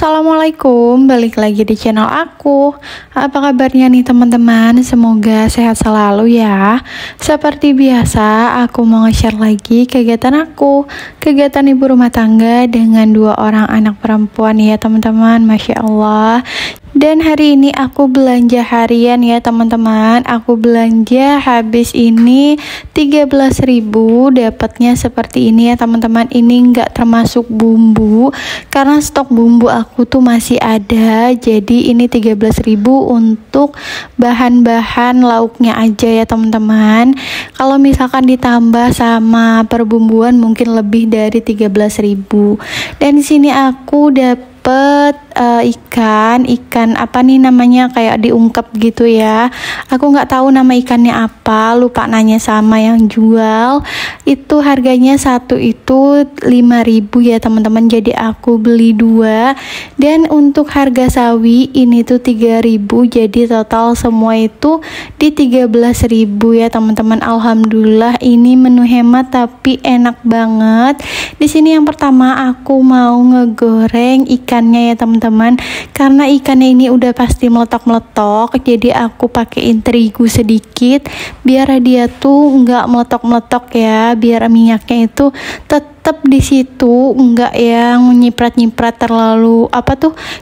Assalamualaikum, balik lagi di channel aku. Apa kabarnya nih teman-teman? Semoga sehat selalu ya. Seperti biasa, aku mau nge-share lagi kegiatan aku, kegiatan ibu rumah tangga dengan 2 orang anak perempuan ya teman-teman. Masya Allah. Dan hari ini aku belanja harian ya teman-teman. Aku belanja habis ini 13.000, dapatnya seperti ini ya teman-teman. Ini enggak termasuk bumbu karena stok bumbu aku tuh masih ada. Jadi ini 13.000 untuk bahan-bahan lauknya aja ya teman-teman. Kalau misalkan ditambah sama perbumbuan mungkin lebih dari 13.000. Dan di sini aku dapat ikan apa nih namanya, kayak diungkep gitu ya. Aku nggak tahu nama ikannya apa, lupa nanya sama yang jual. Itu harganya satu itu 5.000 ya teman-teman. Jadi aku beli 2. Dan untuk harga sawi ini tuh 3.000. Jadi total semua itu di 13.000 ya teman-teman. Alhamdulillah ini menu hemat tapi enak banget. Di sini yang pertama aku mau ngegoreng ikannya ya teman-teman, karena ikannya ini udah pasti meletok-meletok. Jadi aku pakein terigu sedikit biar dia tuh nggak meletok-meletok ya, biar minyaknya itu tetap di situ, nggak yang nyiprat-nyiprat terlalu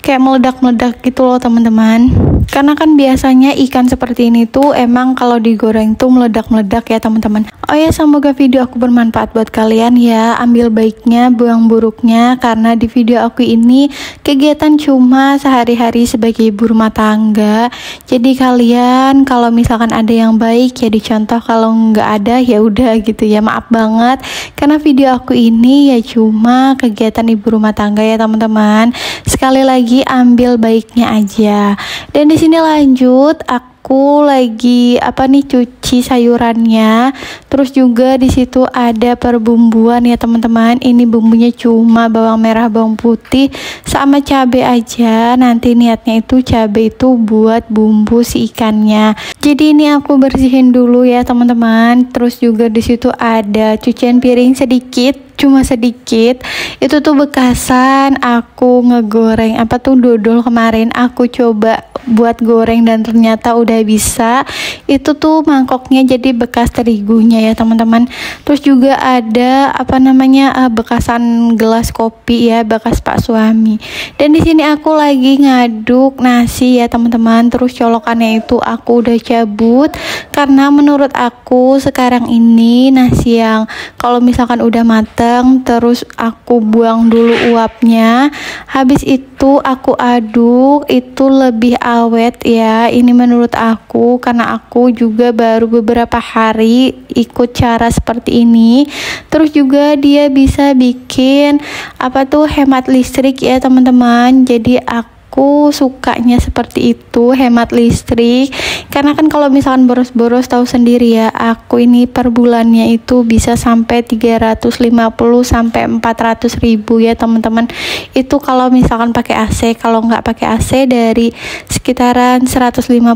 kayak meledak-meledak gitu loh teman-teman. Karena kan biasanya ikan seperti ini tuh emang kalau digoreng tuh meledak-meledak ya teman-teman. Oh ya, semoga video aku bermanfaat buat kalian ya. Ambil baiknya, buang buruknya, karena di video aku ini kegiatan cuma sehari-hari sebagai ibu rumah tangga. Jadi kalian kalau misalkan ada yang baik ya dicontoh, kalau nggak ada ya udah gitu ya. Maaf banget karena video aku ini ya cuma kegiatan ibu rumah tangga ya teman-teman. Sekali lagi ambil baiknya aja. Dan di sini lanjut, aku lagi cuci sayurannya. Terus juga di situ ada perbumbuan ya teman-teman. Ini bumbunya cuma bawang merah, bawang putih sama cabai aja. Nanti niatnya itu cabai itu buat bumbu si ikannya. Jadi ini aku bersihin dulu ya teman-teman. Terus juga di situ ada cucian piring sedikit, cuma sedikit. Itu tuh bekasan aku ngegoreng dodol kemarin. Aku coba buat goreng dan ternyata udah bisa. Itu tuh mangkoknya jadi bekas terigunya ya teman-teman. Terus juga ada bekasan gelas kopi ya, bekas Pak suami. Dan di sini aku lagi ngaduk nasi ya teman-teman. Terus colokannya itu aku udah cabut karena menurut aku sekarang ini nasi yang kalau misalkan udah mateng terus aku buang dulu uapnya, habis itu aku aduk, itu lebih awet ya. Ini menurut aku karena aku juga baru beberapa hari ikut cara seperti ini. Terus juga dia bisa bikin hemat listrik ya teman-teman. Jadi aku sukanya seperti itu, hemat listrik. Karena kan kalau misalkan boros-boros tahu sendiri ya, aku ini per bulannya itu bisa sampai 350 sampai 400.000 ya teman-teman. Itu kalau misalkan pakai AC. Kalau nggak pakai AC dari sekitaran 150.000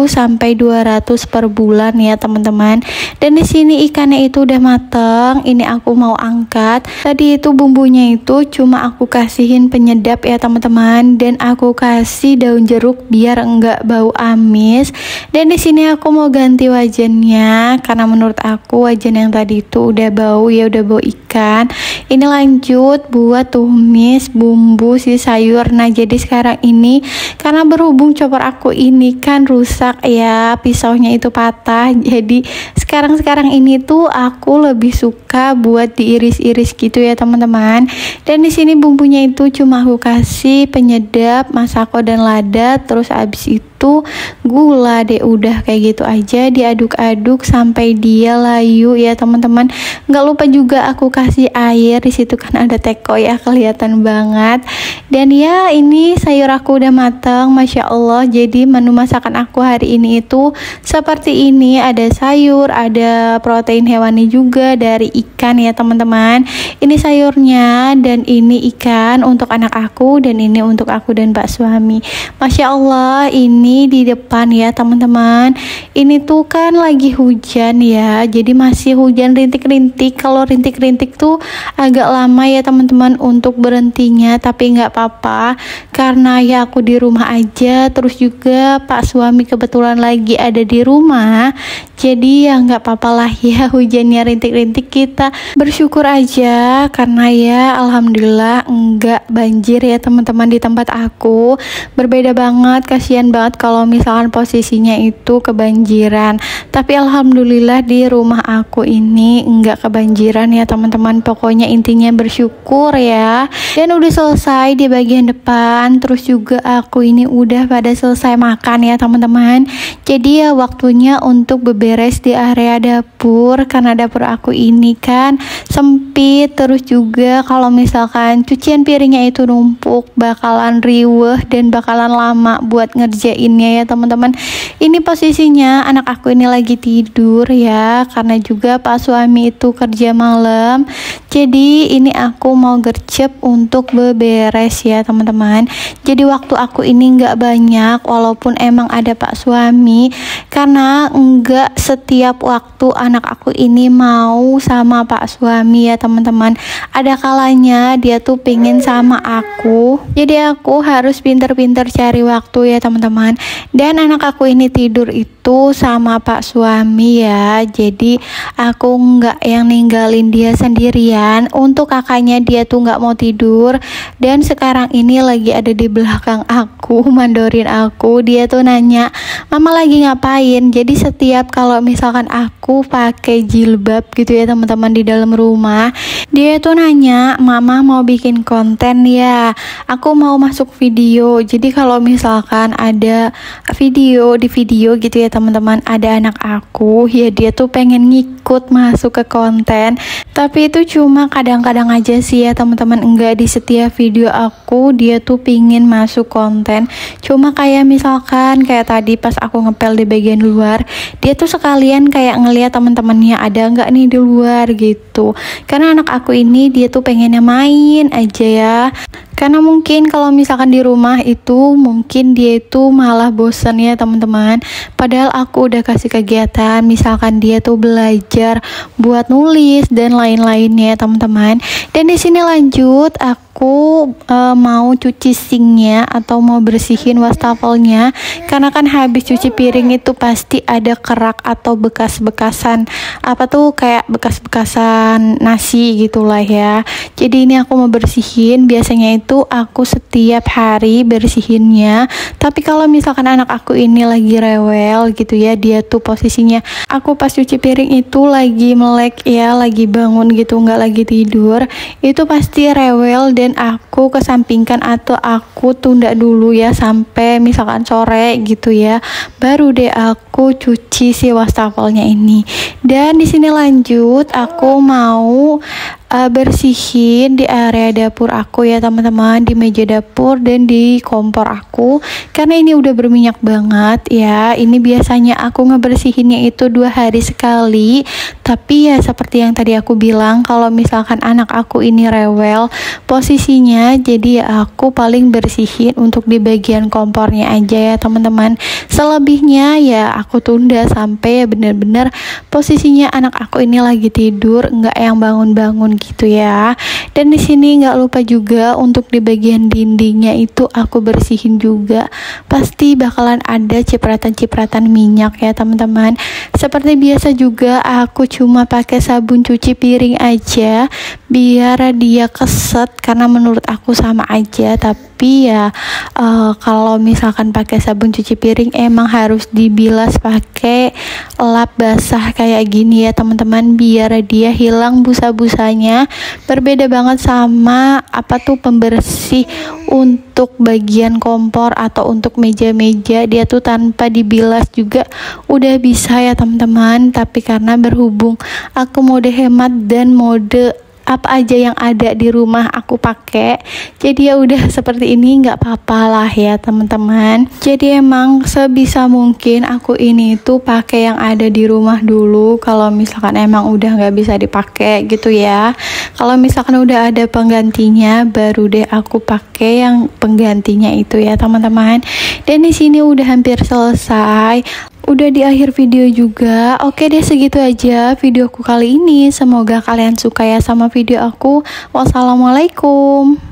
sampai 200 per bulan ya teman-teman. Dan di sini ikannya itu udah mateng. Ini aku mau angkat. Tadi itu bumbunya itu cuma aku kasihin penyedap ya teman-teman, dan aku kasih daun jeruk biar enggak bau amis. Dan di sini aku mau ganti wajannya karena menurut aku wajan yang tadi itu udah bau ya, udah bau ikan. Ini lanjut buat tumis bumbu si sayur. Nah, jadi sekarang ini karena berhubung chopper aku ini kan rusak ya, pisaunya itu patah. Jadi sekarang ini tuh aku lebih suka buat diiris-iris gitu ya teman-teman. Dan di sini bumbunya itu cuma aku kasih penyedap, masako dan lada. Terus abis itu gula deh, udah kayak gitu aja diaduk-aduk sampai dia layu ya teman-teman. Nggak lupa juga aku kasih air. Di situ kan ada teko ya, kelihatan banget. Dan ya ini sayur aku udah matang, masya Allah. Jadi menu masakan aku hari ini itu seperti ini, ada sayur, ada protein hewani juga dari ikan ya teman-teman. Ini sayurnya dan ini ikan untuk anak aku, dan ini untuk aku dan Pak suami. Masya Allah, ini ini di depan ya teman-teman. Ini tuh kan lagi hujan ya, jadi masih hujan rintik-rintik. Kalau rintik-rintik tuh agak lama ya teman-teman untuk berhentinya, tapi nggak apa-apa karena ya aku di rumah aja, terus juga Pak suami kebetulan lagi ada di rumah, jadi ya nggak apa-apa lah ya hujannya rintik-rintik, kita bersyukur aja karena ya alhamdulillah enggak banjir ya teman-teman di tempat aku. Berbeda banget, kasihan banget kalau misalkan posisinya itu kebanjiran, tapi alhamdulillah di rumah aku ini enggak kebanjiran ya teman-teman. Pokoknya intinya bersyukur ya. Dan udah selesai di bagian depan, terus juga aku ini udah pada selesai makan ya teman-teman. Jadi ya waktunya untuk beberes di area dapur, karena dapur aku ini kan sempit, terus juga kalau misalkan cucian piringnya itu numpuk bakalan riweh dan bakalan lama buat ngerjainnya ya teman-teman. Ini posisinya anak aku ini lagi tidur ya, karena juga Pak suami itu kerja malam, jadi ini aku mau gercep untuk beberes ya teman-teman. Jadi waktu aku ini nggak banyak, walaupun emang ada Pak suami, karena nggak setiap waktu anak aku ini mau sama Pak suami ya teman-teman. Ada kalanya dia tuh pengen sama aku, jadi aku harus pinter-pinter cari waktu ya teman-teman. Dan anak aku ini tidur itu sama Pak suami ya, jadi aku nggak yang ninggalin dia sendirian. Untuk kakaknya dia tuh nggak mau tidur, dan sekarang ini lagi ada di belakang aku mandorin aku. Dia tuh nanya, mama lagi ngapain? Jadi setiap kalau misalkan aku pakai jilbab gitu ya teman-teman di dalam rumah, dia tuh nanya, mama mau bikin konten ya, aku mau masuk video. Jadi kalau misalkan ada video di video gitu ya teman-teman, ada anak aku ya, dia tuh pengen ngikut masuk ke konten, tapi itu cuma kadang-kadang aja sih ya teman-teman, enggak di setiap video aku dia tuh pingin masuk konten. Cuma kayak misalkan kayak tadi pas aku ngepel di bagian luar, dia tuh sekalian kayak ngeliat teman-temannya ada nggak nih di luar gitu, karena anak aku ini dia tuh pengennya main aja ya. Karena mungkin kalau misalkan di rumah itu mungkin dia itu malah bosan ya teman-teman. Padahal aku udah kasih kegiatan, misalkan dia tuh belajar buat nulis dan lain-lainnya teman-teman. Dan di sini lanjut aku mau cuci sinknya atau mau bersihin wastafelnya, karena kan habis cuci piring itu pasti ada kerak atau bekas-bekasan apa tuh, kayak bekas-bekasan nasi gitulah ya. Jadi ini aku mau bersihin, biasanya itu aku setiap hari bersihinnya. Tapi kalau misalkan anak aku ini lagi rewel gitu ya, dia tuh posisinya aku pas cuci piring itu lagi melek ya, lagi bangun gitu, nggak lagi tidur, itu pasti rewel dan aku kesampingkan atau aku tunda dulu ya sampai misalkan sore gitu ya, baru deh aku cuci si wastafelnya ini. Dan di sini lanjut aku mau bersihin di area dapur aku ya teman-teman, di meja dapur dan di kompor aku, karena ini udah berminyak banget ya. Ini biasanya aku ngebersihinnya itu 2 hari sekali, tapi ya seperti yang tadi aku bilang, kalau misalkan anak aku ini rewel posisinya, jadi ya aku paling bersihin untuk di bagian kompornya aja ya teman-teman. Selebihnya ya aku tunda sampai ya bener-bener posisinya anak aku ini lagi tidur, nggak yang bangun-bangun gitu ya. Dan di sini nggak lupa juga untuk di bagian dindingnya itu aku bersihin juga, pasti bakalan ada cipratan-cipratan minyak ya teman-teman. Seperti biasa juga aku cuma pakai sabun cuci piring aja biar dia keset, karena menurut aku sama aja. Tapi ya kalau misalkan pakai sabun cuci piring emang harus dibilas pakai lap basah kayak gini ya teman-teman, biar dia hilang busa-busanya. Berbeda banget sama apa tuh pembersih untuk bagian kompor atau untuk meja-meja, dia tuh tanpa dibilas juga udah bisa ya teman-teman. Tapi karena berhubung aku mode hemat dan mode apa aja yang ada di rumah aku pakai, jadi ya udah seperti ini, nggak apa-apa lah ya teman-teman. Jadi emang sebisa mungkin aku ini tuh pakai yang ada di rumah dulu, kalau misalkan emang udah nggak bisa dipakai gitu ya. Kalau misalkan udah ada penggantinya, baru deh aku pakai yang penggantinya itu ya teman-teman. Dan di sini udah hampir selesai. Udah di akhir video juga. Oke deh, segitu aja videoku kali ini. Semoga kalian suka ya sama video aku. Wassalamualaikum.